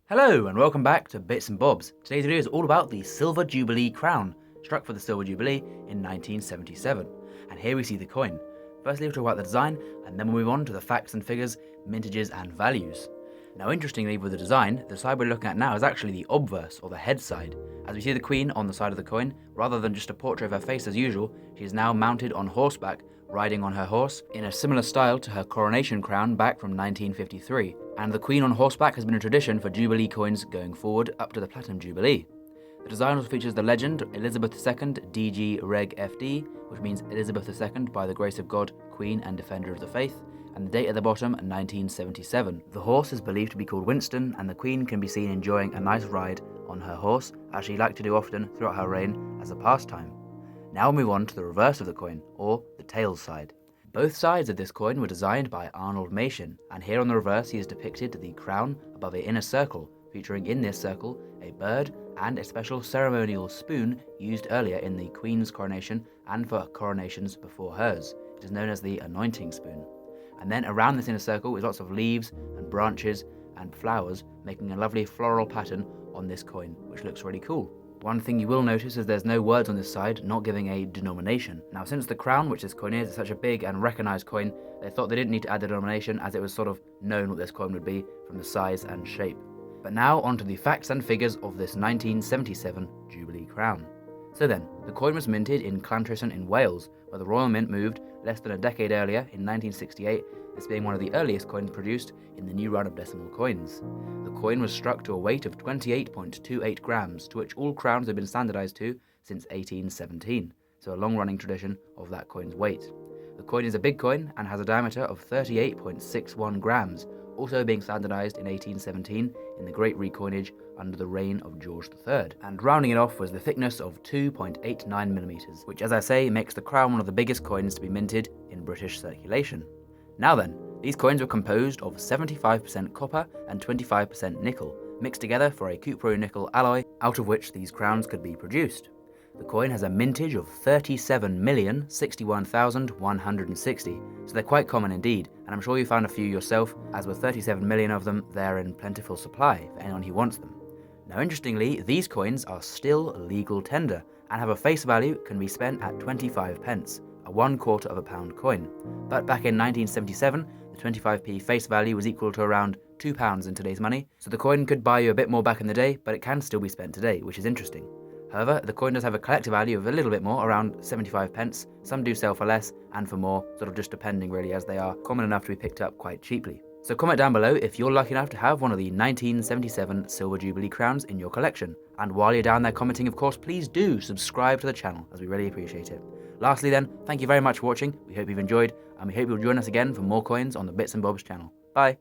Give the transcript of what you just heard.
Hello and welcome back to Bits and Bobs. Today's video is all about the Silver Jubilee crown, struck for the Silver Jubilee in 1977. And here we see the coin. Firstly we'll talk about the design, and then we'll move on to the facts and figures, mintages and values. Now interestingly with the design, the side we're looking at now is actually the obverse, or the head side. As we see the Queen on the side of the coin, rather than just a portrait of her face as usual, she is now mounted on horseback, riding on her horse, in a similar style to her coronation crown back from 1953. And the Queen on horseback has been a tradition for Jubilee coins going forward up to the Platinum Jubilee. The design also features the legend Elizabeth II DG Reg FD, which means Elizabeth II by the grace of God, Queen and Defender of the Faith, and the date at the bottom, 1977. The horse is believed to be called Winston, and the Queen can be seen enjoying a nice ride on her horse, as she liked to do often throughout her reign as a pastime. Now we'll move on to the reverse of the coin, or the tails side. Both sides of this coin were designed by Arnold Machin, and here on the reverse he has depicted the crown above an inner circle, featuring in this circle a bird and a special ceremonial spoon used earlier in the Queen's coronation and for coronations before hers. It is known as the anointing spoon. And then around this inner circle is lots of leaves and branches and flowers, making a lovely floral pattern on this coin, which looks really cool. One thing you will notice is there's no words on this side, not giving a denomination. Now since the crown, which this coin is such a big and recognised coin, they thought they didn't need to add the denomination, as it was sort of known what this coin would be from the size and shape. But now onto the facts and figures of this 1977 Jubilee crown. So then, the coin was minted in Llantrisant in Wales, where the Royal Mint moved less than a decade earlier in 1968, this being one of the earliest coins produced in the new run of decimal coins. The coin was struck to a weight of 28.28 grams, to which all crowns have been standardised to since 1817, so a long-running tradition of that coin's weight. The coin is a big coin and has a diameter of 38.61 grams, also being standardised in 1817 in the Great Recoinage under the reign of George III. And rounding it off was the thickness of 2.89mm, which, as I say, makes the crown one of the biggest coins to be minted in British circulation. Now then, these coins were composed of 75% copper and 25% nickel, mixed together for a cupro-nickel alloy, out of which these crowns could be produced. The coin has a mintage of 37,061,160, so they're quite common indeed, and I'm sure you found a few yourself, as with 37 million of them, they're in plentiful supply for anyone who wants them. Now interestingly, these coins are still legal tender, and have a face value can be spent at 25 pence, a 1/4 of a pound coin. But back in 1977, the 25p face value was equal to around £2 in today's money, so the coin could buy you a bit more back in the day, but it can still be spent today, which is interesting. However, the coin does have a collector value of a little bit more, around 75 pence. Some do sell for less and for more, sort of just depending really, as they are common enough to be picked up quite cheaply. So comment down below if you're lucky enough to have one of the 1977 Silver Jubilee crowns in your collection. And while you're down there commenting, of course, please do subscribe to the channel, as we really appreciate it. Lastly then, thank you very much for watching, we hope you've enjoyed, and we hope you'll join us again for more coins on the Bits and Bobs channel. Bye!